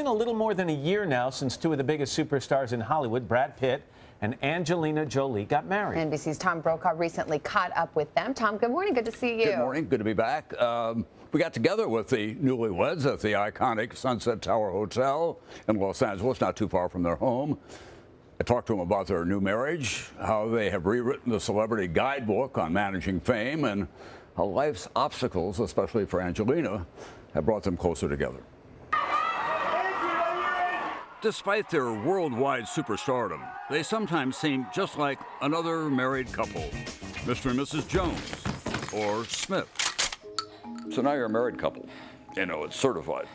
a little more than a year now since two of the biggest superstars in Hollywood, Brad Pitt and Angelina Jolie, got married. NBC's Tom Brokaw recently caught up with them. Tom, good morning. Good to see you. Good morning. Good to be back. We got together with the newlyweds at the iconic Sunset Tower Hotel in Los Angeles, not too far from their home. I talked to them about their new marriage, how they have rewritten the celebrity guidebook on managing fame, and how life's obstacles, especially for Angelina, have brought them closer together. Despite their worldwide superstardom, they sometimes seem just like another married couple, Mr. and Mrs. Jones, or Smith. So now you're a married couple. You know, it's certified.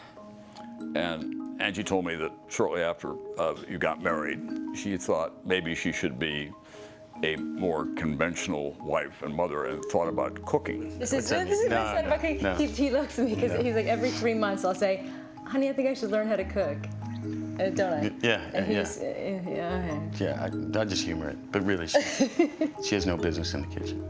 And Angie told me that shortly after you got married, she thought maybe she should be a more conventional wife and mother and thought about cooking. This is what I said about cooking. No. He looks at me because he's like, every 3 months I'll say, honey, I think I should learn how to cook. Don't I? Yeah, and I just humor it, but really, she has no business in the kitchen.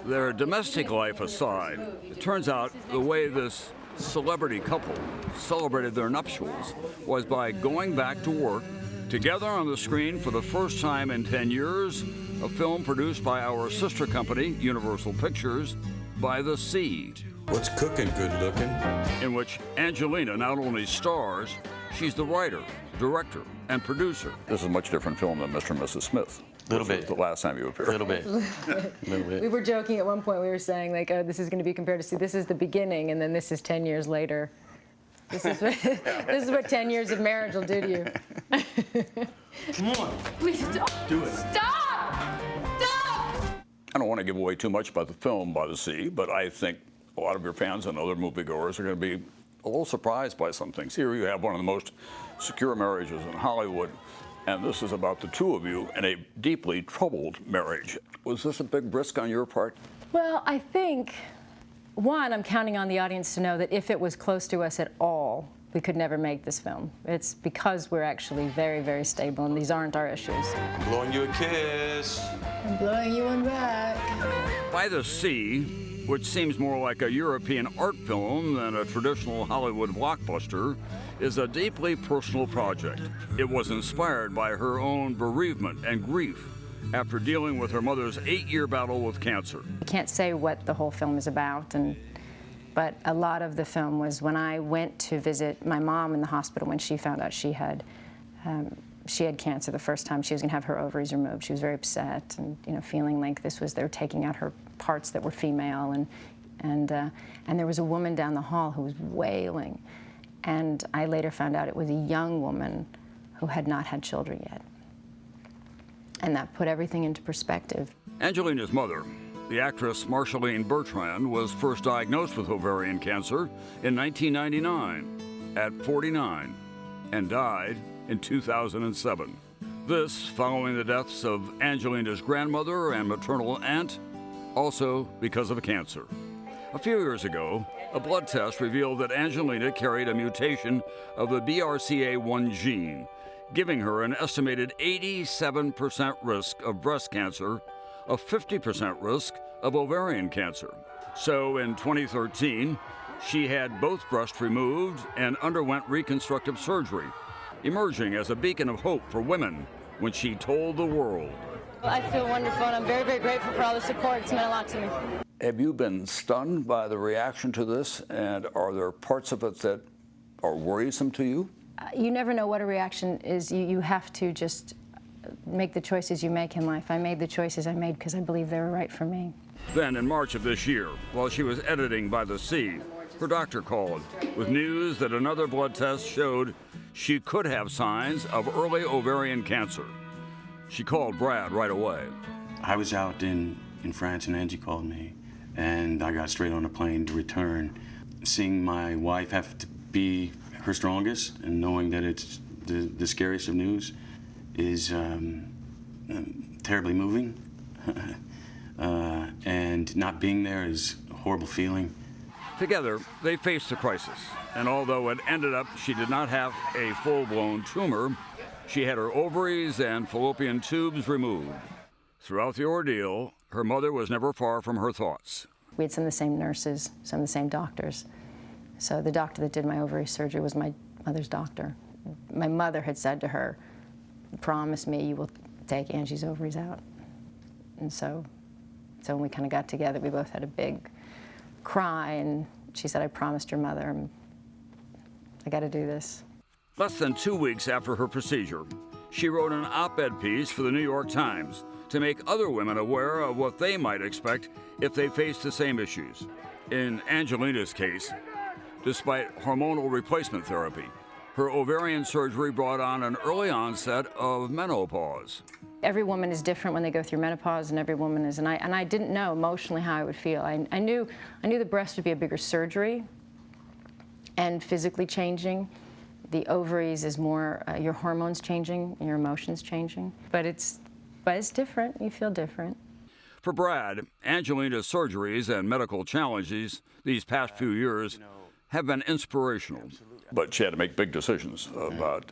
Their domestic life aside, it turns out the way this celebrity couple celebrated their nuptials was by going back to work together on the screen for the first time in 10 years, a film produced by our sister company, Universal Pictures, By the Sea. What's cooking good looking? In which Angelina not only stars, she's the writer, director, and producer. This is a much different film than Mr. and Mrs. Smith. A little bit. The last time you appeared. A little bit. We were joking at one point. We were saying, like, oh, this is going to be compared to, see, this is the beginning, and then this is 10 years later. This is what, this is what 10 years of marriage will do to you. Come on. Please don't. Do it. Stop! Stop! I don't want to give away too much about the film By the Sea, but I think a lot of your fans and other moviegoers are going to be a little surprised by some things. Here you have one of the most secure marriages in Hollywood, and this is about the two of you in a deeply troubled marriage. Was this a big risk on your part? Well, I think, one, I'm counting on the audience to know that if it was close to us at all, we could never make this film. It's because we're actually very, very stable, and these aren't our issues. I'm blowing you a kiss. I'm blowing you one back. By the Sea, which seems more like a European art film than a traditional Hollywood blockbuster, is a deeply personal project. It was inspired by her own bereavement and grief after dealing with her mother's 8-year battle with cancer. I can't say what the whole film is about, but a lot of the film was when I went to visit my mom in the hospital when she found out she had cancer the first time. She was going to have her ovaries removed. She was very upset and, you know, feeling like this was, they were taking out her parts that were female, and there was a woman down the hall who was wailing, and I later found out it was a young woman who had not had children yet, and that put everything into perspective. Angelina's mother, the actress Marceline Bertrand, was first diagnosed with ovarian cancer in 1999 at 49 and died in 2007. This following the deaths of Angelina's grandmother and maternal aunt, also because of cancer. A few years ago, a blood test revealed that Angelina carried a mutation of the BRCA1 gene, giving her an estimated 87% risk of breast cancer, a 50% risk of ovarian cancer. So in 2013, she had both breasts removed and underwent reconstructive surgery, emerging as a beacon of hope for women when she told the world. I feel wonderful, and I'm very, very grateful for all the support. It's meant a lot to me. Have you been stunned by the reaction to this, and are there parts of it that are worrisome to you? You never know what a reaction is. You have to just make the choices you make in life. I made the choices I made because I believe they were right for me. Then in March of this year, while she was editing By the Sea, her doctor called with news that another blood test showed she could have signs of early ovarian cancer. She called Brad right away. I was out in France, and Angie called me, and I got straight on a plane to return. Seeing my wife have to be her strongest and knowing that it's the scariest of news is terribly moving. And not being there is a horrible feeling. Together, they faced the crisis, and although it ended up she did not have a full-blown tumor, she had her ovaries and fallopian tubes removed. Throughout the ordeal, her mother was never far from her thoughts. We had some of the same nurses, some of the same doctors. So the doctor that did my ovary surgery was my mother's doctor. My mother had said to her, promise me you will take Angie's ovaries out. And so when we kind of got together, we both had a big cry, and she said, I promised your mother, I got to do this. Less than 2 weeks after her procedure, she wrote an op-ed piece for the New York Times to make other women aware of what they might expect if they faced the same issues. In Angelina's case, despite hormonal replacement therapy, her ovarian surgery brought on an early onset of menopause. Every woman is different when they go through menopause, and every woman is, and I didn't know emotionally how I would feel. I knew the breast would be a bigger surgery and physically changing. The ovaries is more your hormones changing, your emotions changing. But it's different. You feel different. For Brad, Angelina's surgeries and medical challenges these past few years have been inspirational. But she had to make big decisions about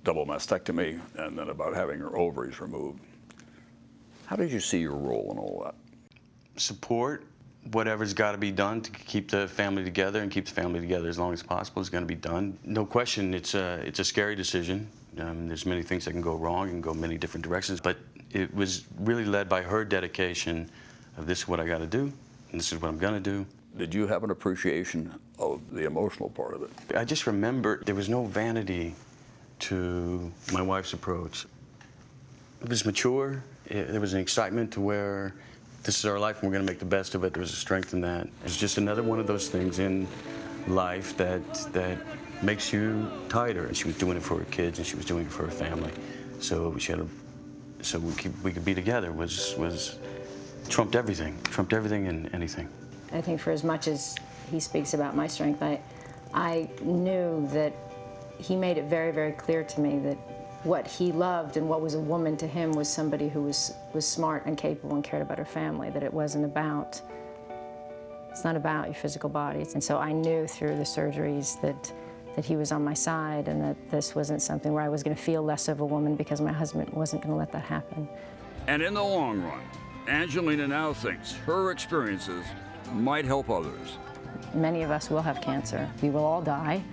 double mastectomy and then about having her ovaries removed. How did you see your role in all that? Support whatever's got to be done to keep the family together and keep the family together as long as possible is going to be done. No question, it's a scary decision. There's many things that can go wrong and go many different directions, but it was really led by her dedication of this is what I got to do, and this is what I'm going to do. Did you have an appreciation of the emotional part of it? I just remember there was no vanity to my wife's approach. It was mature. There was an excitement to where this is our life and we're going to make the best of it. There was a strength in that. It's just another one of those things in life that makes you tighter. And she was doing it for her kids and she was doing it for her family. So we could be together was trumped everything and anything. I think for as much as he speaks about my strength, I knew that he made it very, very clear to me that what he loved and what was a woman to him was somebody who was smart and capable and cared about her family, that it's not about your physical body. And so I knew through the surgeries that he was on my side and that this wasn't something where I was going to feel less of a woman because my husband wasn't going to let that happen. And in the long run, Angelina now thinks her experiences might help others. Many of us will have cancer. We will all die,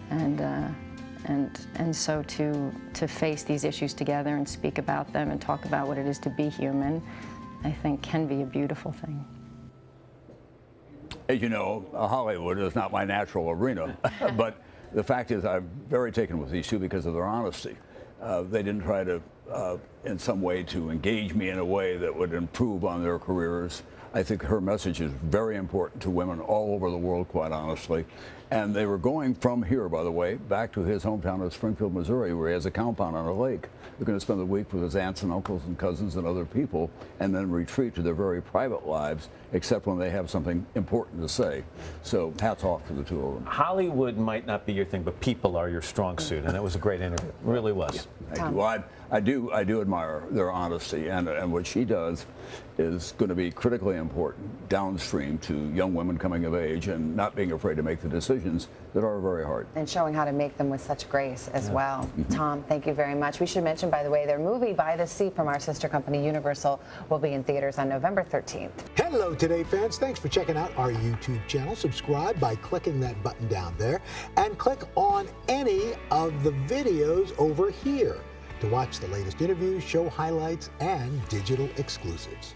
and so to face these issues together and speak about them and talk about what it is to be human, I think can be a beautiful thing. As you know, Hollywood is not my natural arena, but the fact is I'm very taken with these two because of their honesty. They didn't try to, in some way, to engage me in a way that would improve on their careers. I think her message is very important to women all over the world, quite honestly. And they were going from here, by the way, back to his hometown of Springfield, Missouri, where he has a compound on a lake. They're going to spend the week with his aunts and uncles and cousins and other people, and then retreat to their very private lives, except when they have something important to say. So hats off to the two of them. Hollywood might not be your thing, but people are your strong suit, and it was a great interview. It really was. Thank you. Well, I do admire their honesty, and what she does is going to be critically important downstream to young women coming of age and not being afraid to make the decisions that are very hard. And showing how to make them with such grace as well. Tom, thank you very much. We should mention, by the way, their movie By the Sea from our sister company Universal will be in theaters on November 13th. Hello, Today fans. Thanks for checking out our YouTube channel. Subscribe by clicking that button down there and click on any of the videos over here to watch the latest interviews, show highlights, and digital exclusives.